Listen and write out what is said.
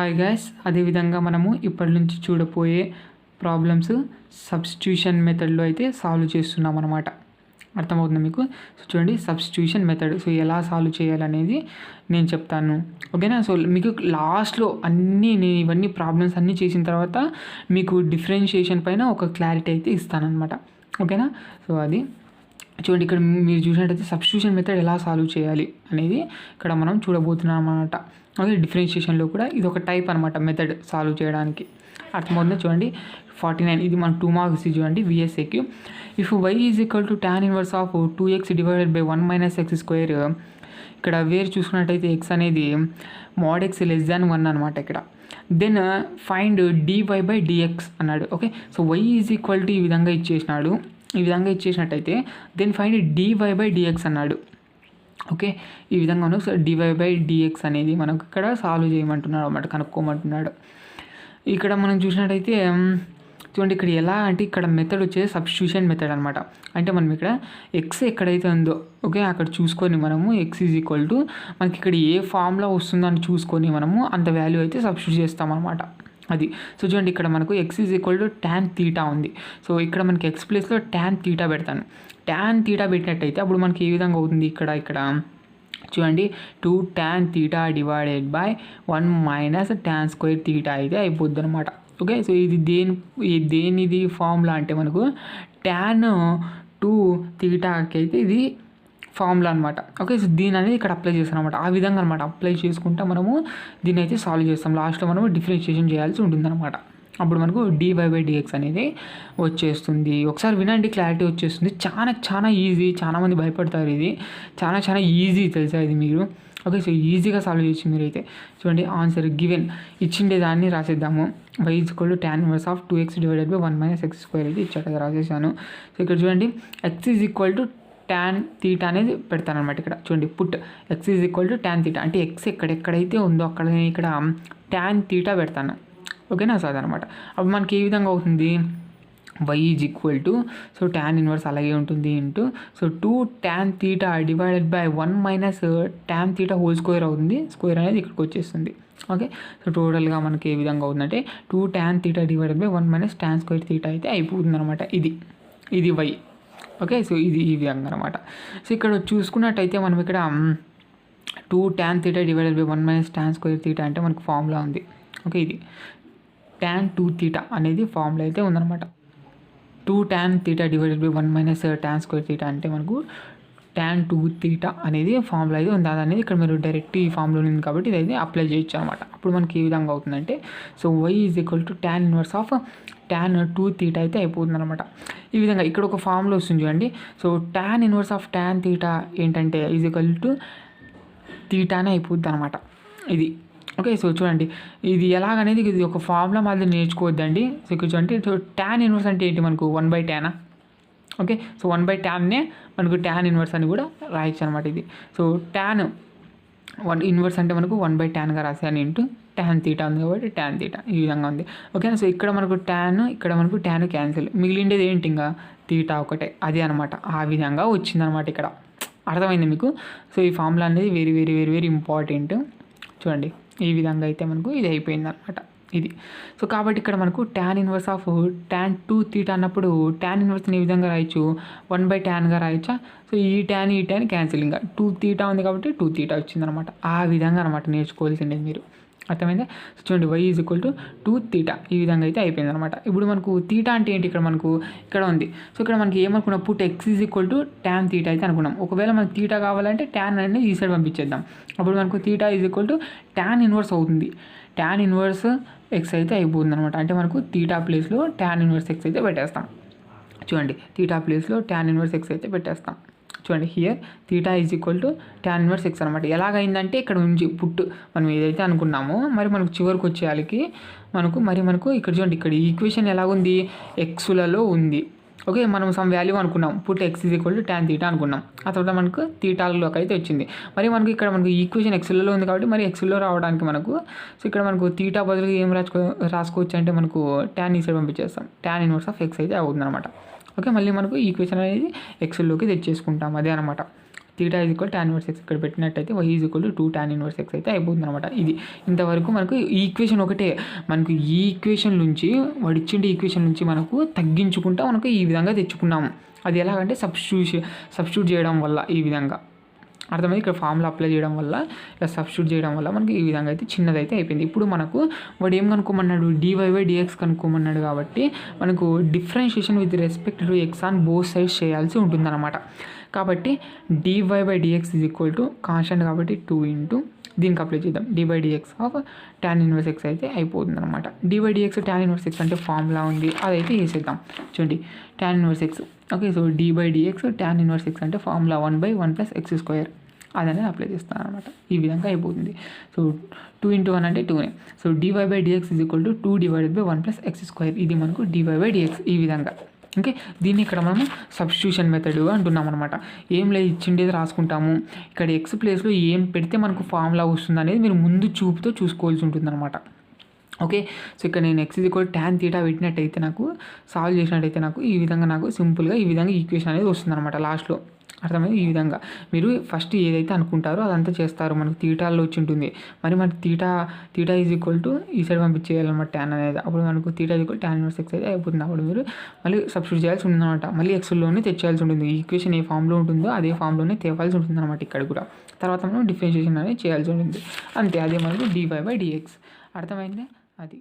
Hi guys, అదేవిధంగా మనము ఇప్పటి నుంచి చూడబోయే ప్రాబ్లమ్స్ సబ్స్టిట్యూషన్ మెథడ్లో అయితే సాల్వ్ చేస్తున్నాం అన్నమాట. అర్థమవుతుంది మీకు? సో చూడండి, సబ్స్టిట్యూషన్ మెథడ్. సో ఎలా సాల్వ్ చేయాలనేది నేను చెప్తాను, ఓకేనా? సో మీకు లాస్ట్లో నేను ఇవన్నీ ప్రాబ్లమ్స్ అన్నీ చేసిన తర్వాత మీకు డిఫరెన్షియేషన్ పైన ఒక క్లారిటీ అయితే ఇస్తానన్నమాట, ఓకేనా? సో అది చూడండి, ఇక్కడ మీరు చూసినట్టయితే సబ్స్టిట్యూషన్ మెథడ్ ఎలా సాల్వ్ చేయాలి అనేది ఇక్కడ మనం చూడబోతున్నాం అన్నమాట. ఓకే, డిఫరెన్షియేషన్లో కూడా ఇది ఒక టైప్ అనమాట మెథడ్ సాల్వ్ చేయడానికి. అర్థమవుతుందో చూడండి. 49 ఇది మన 2 మార్క్స్ చూడండి, VSAQ. If y is equal to tan inverse of 2x divided by 1 minus X square. ఇక్కడ వేరు చూసుకున్నట్టయితే ఎక్స్ అనేది mod x లెస్ దాన్ 1 అనమాట ఇక్కడ. దెన్ ఫైండ్ dy/dx అన్నాడు. Okay, so y is equal to ఈ విధంగా ఇచ్చేసినట్టయితే దెన్ ఫైండ్ dy/dx అన్నాడు. ఓకే, ఈ విధంగా మనకు dy/dx అనేది మనకు ఇక్కడ సాల్వ్ చేయమంటున్నాడు అన్నమాట, కనుక్కోమంటున్నాడు. ఇక్కడ మనం చూసినట్టయితే చూడండి, ఇక్కడ ఎలా అంటే ఇక్కడ మెథడ్ వచ్చేది సబ్స్టిట్యూషన్ మెథడ్ అనమాట. అంటే మనం ఇక్కడ ఎక్స్ ఎక్కడైతే ఉందో ఓకే అక్కడ చూసుకొని మనము ఎక్స్ ఈజ్ ఈక్వల్ టు మనకి ఇక్కడ ఏ ఫామ్లో వస్తుందో అని చూసుకొని మనము అంత వాల్యూ అయితే సబ్స్టిట్యూట్ చేస్తామన్నమాట. అది సో చూడండి, ఇక్కడ మనకు X is equal to tan θ ఉంది. సో ఇక్కడ మనకి ఎక్స్ ప్లేస్లో tan θ పెడతాను. tan θ పెట్టినట్టయితే అప్పుడు మనకి ఏ విధంగా అవుతుంది, ఇక్కడ చూడండి 2 tan θ divided by 1 minus tan square θ అయితే అయిపోద్ది అనమాట. ఓకే, సో ఇది దేనిది ఫార్ములా అంటే మనకు tan 2 θకి అయితే ఇది ఫార్ములా అనమాట. ఓకే, సో దీని అనేది ఇక్కడ అప్లై చేస్తాం అనమాట. ఆ విధంగా అనమాట అప్లై చేసుకుంటా మనము దీన్ని అయితే సాల్వ్ చేస్తాం. లాస్ట్లో మనము డిఫరెన్షియేషన్ చేయాల్సి ఉంటుందన్నమాట. అప్పుడు మనకు dy/dx అనేది వచ్చేస్తుంది. ఒకసారి వినండి, క్లారిటీ వచ్చేస్తుంది. చాలా ఈజీ. చాలామంది భయపడతారు, ఇది చాలా ఈజీ తెలుసా ఇది మీరు. ఓకే, సో ఈజీగా సాల్వ్ చేయొచ్చు మీరైతే. చూడండి, ఆన్సర్ గివెన్ ఇచ్చిండే దాన్ని రాసేద్దాము. y is equal to tan inverse of 2x divided by 1 minus X square అయితే ఇచ్చాక రాసేసాను. సో ఇక్కడ చూడండి, x is equal to tan θ అనేది పెడతాను అనమాట. ఇక్కడ చూడండి, put x is equal to tan θ అంటే x ఎక్కడైతే ఉందో అక్కడ నేను ఇక్కడ tan θ పెడతాను. ఓకేనా, సో అదనమాట. అప్పుడు మనకి ఏ విధంగా అవుతుంది, y is equal to so tan inverse అలాగే ఉంటుంది into so 2 tan θ divided by 1 minus tan θ whole square అవుతుంది. స్క్వేర్ అనేది ఇక్కడికి వచ్చేస్తుంది. ఓకే, సో టోటల్గా మనకి ఏ విధంగా అవుతుందంటే 2 tan θ divided by 1 minus tan square θ అయితే అయిపోతుంది అనమాట. ఇది y. ఓకే, సో ఇది ఈ విధంగా అనమాట. సో ఇక్కడ చూసుకున్నట్టయితే మనం ఇక్కడ 2 tan θ divided by 1 minus tan square θ అంటే మనకు ఫార్ములా ఉంది. ఓకే, ఇది tan 2θ అనేది ఫార్ములా అయితే ఉందన్నమాట. 2 tan θ divided by 1 minus tan square θ అంటే మనకు tan 2θ అనేది ఫార్ములా అయితే ఉంది. అది అనేది ఇక్కడ మీరు డైరెక్ట్ ఈ ఫార్ములా ఉంది కాబట్టి ఇది అయితే అప్లై చేయొచ్చు అనమాట. అప్పుడు మనకి ఏ విధంగా అవుతుందంటే so y is equal to tan inverse of tan 2θ అయితే అయిపోతుంది అనమాట. ఈ విధంగా ఇక్కడ ఒక ఫార్ములా వస్తుంది చూడండి. So tan inverse of tan θ ఏంటంటే ఈజ్ ఈక్వల్ టు θనే అయిపోద్ది అనమాట ఇది. ఓకే, సో చూడండి, ఇది ఎలాగనేది ఇది ఒక ఫార్ములా మాది నేర్చుకోవద్దండి. సో ఇక్కడ చూడండి, సో tan ఇన్వర్స్ అంటే ఏంటి మనకు 1/tan. ఓకే, సో 1/tanనే మనకు tan ఇన్వర్స్ అని కూడా రాయొచ్చు అనమాట. ఇది సో tan 1 ఇన్వర్స్ అంటే మనకు 1/tanగా రాసాను ఇంటూ tan θ ఉంది కాబట్టి tan θ ఈ విధంగా ఉంది. ఓకేనా, సో ఇక్కడ మనకు tan క్యాన్సిల్, మిగిలిండేది ఏంటి ఇంకా θ ఒకటే, అది అనమాట. ఆ విధంగా వచ్చిందనమాట. ఇక్కడ అర్థమైంది మీకు? సో ఈ ఫార్ములా అనేది very very very very important. చూడండి, ఈ విధంగా అయితే మనకు ఇది అయిపోయింది అనమాట. ఇది సో కాబట్టి ఇక్కడ మనకు tan ఇన్వర్స్ ఆఫ్ tan 2θ అన్నప్పుడు tan ఇన్వర్స్ని ఏ విధంగా రాయొచ్చు, 1/tanగా రాయొచ్చా. సో ఈ tan క్యాన్సిల్, ఇంకా 2θ ఉంది కాబట్టి 2θ వచ్చిందనమాట. ఆ విధంగా అనమాట నేర్చుకోవాల్సింది మీరు. అర్థమైందా? సో చూడండి, y ఈజ్ ఈక్వల్ టు 2θ ఈ విధంగా అయితే అయిపోయింది అనమాట. ఇప్పుడు మనకు θ అంటే ఏంటి, ఇక్కడ ఉంది. సో ఇక్కడ మనకి ఏమనుకున్నాం, put x is equal to tan θ అయితే అనుకున్నాం. ఒకవేళ మనకు θ కావాలంటే tan అనేది ఈ సైడ్ పంపించేద్దాం. అప్పుడు మనకు θ is equal to tan inverse అవుతుంది. tan ఇన్వర్స్ x అయితే అయిపోతుంది అనమాట. అంటే మనకు θ ప్లేస్లో tan ఇన్వర్స్ x అయితే పెట్టేస్తాం. చూడండి, θ ప్లేస్లో tan ఇన్వర్స్ x అయితే పెట్టేస్తాం. చూడండి, here θ is equal to tan inverse x అనమాట. ఎలాగైందంటే ఇక్కడ నుంచి పుట్టు మనం ఏదైతే అనుకున్నామో మరి మనకు చివరికి వచ్చేయాలకి మనకు ఇక్కడ చూడండి, ఇక్కడ ఈక్వేషన్ ఎలాగుంది, ఎక్స్లలో ఉంది. ఓకే, మనం సమ్ వాల్యూ అనుకున్నాం, put x is equal to tan θ అనుకున్నాం. ఆ తర్వాత మనకు θలోకి అయితే వచ్చింది. మరి ఇక్కడ మనకు ఈక్వేషన్ ఎక్స్లలో ఉంది కాబట్టి మరి ఎక్స్లో రావడానికి సో ఇక్కడ మనకు θ బదులుగా ఏం రాసుకోవచ్చు అంటే మనకు tan ఈ సైడ్ పంపించేస్తాం. tan ఇన్వర్స్ ఆఫ్ x అయితే అవుతుంది అనమాట. ఓకే, మళ్ళీ మనకు ఈక్వేషన్ అనేది ఎక్స్లోకి తెచ్చేసుకుంటాం, అదే అనమాట. Theta is equal tan inverse X ఇక్కడ పెట్టినట్టయితే y is equal to 2 tan inverse X అయితే అయిపోతుంది అనమాట. ఇది ఇంతవరకు మనకు ఈ ఈక్వేషన్ ఒకటే, మనకు ఈ ఈక్వేషన్ నుంచి ఇచ్చిన ఈక్వేషన్ నుంచి మనకు తగ్గించుకుంటా మనకు ఈ విధంగా తెచ్చుకున్నాము. అది ఎలాగంటే సబ్స్టిట్యూట్ చేయడం వల్ల ఈ విధంగా అర్థమైంది. ఇక్కడ ఫార్ములా అప్లై చేయడం వల్ల ఇలా సబ్స్టిట్యూట్ చేయడం వల్ల మనకి ఈ విధంగా అయితే చిన్నదైతే అయిపోయింది. ఇప్పుడు మనకు వాడు ఏం కనుక్కోమన్నాడు, dy/dx కనుక్కోమన్నాడు కాబట్టి మనకు differentiation with respect to X on both sides చేయాల్సి ఉంటుందన్నమాట. కాబట్టి dy/dx is equal to constant కాబట్టి 2 ఇంటూ దీనికి అప్లై చేద్దాం dy/dx of tan inverse X అయితే అయిపోతుంది అనమాట. dy/dx tan ఇన్వర్స్ ఎక్స్ అంటే ఫార్ములా ఉంది, అదైతే వేసేద్దాం. చూడండి tan inverse X, okay. So dy/dx tan inverse X అంటే ఫార్ములా 1/1 + x², అదనేది అప్లై చేస్తాను అనమాట. ఈ విధంగా అయిపోతుంది. సో 2 × 1 అంటే 2నే. So dy/dx is equal to 2 / 1 + x², ఇది మనకు dy/dx ఈ విధంగా. ఓకే, దీన్ని ఇక్కడ మనం సబ్స్టిట్యూషన్ మెథడ్గా అంటున్నాం అనమాట. ఏం లేదు, ఇచ్చిండేది రాసుకుంటాము. ఇక్కడ ఎక్స్ ప్లేస్లో ఏం పెడితే మనకు ఫార్ములా వస్తుంది అనేది మీరు ముందు చూపుతో చూసుకోవాల్సి ఉంటుంది అనమాట. ఓకే, సో ఇక్కడ నేను x = tan θ పెట్టినట్టయితే నాకు సాల్వ్ చేసినట్టయితే నాకు ఈ విధంగా నాకు సింపుల్గా ఈ విధంగా ఈక్వేషన్ అనేది వస్తుంది అనమాట లాస్ట్లో. అర్థమైంది. ఈ విధంగా మీరు ఫస్ట్ ఏదైతే అనుకుంటారో అదంతా చేస్తారు. మనకు తీటాల్లో వచ్చి ఉంటుంది. మరి మనకి తీటా ఈజ్ ఈక్వల్ టు ఈ సైడ్ పంపించేయాలన్నమాట tan అనేది. అప్పుడు మనకు theta is equal tan inverse X అయితే అయిపోతుంది. అప్పుడు మీరు మళ్ళీ సబ్స్టిట్యూట్ చేయాల్సి ఉంటుందన్నమాట. మళ్ళీ ఎక్స్లోనే తెచ్చేయాల్సి ఉంటుంది. ఈ ఈక్వేషన్ ఏ ఫామ్లో ఉంటుందో అదే ఫామ్లోనే తేవాల్సి ఉంటుంది అనమాట ఇక్కడ కూడా. తర్వాత మనం డిఫరెన్షియేషన్ అనేది చేయాల్సి ఉంటుంది. అంతే, అదే మనకు dy/dx. అర్థమైంది అది.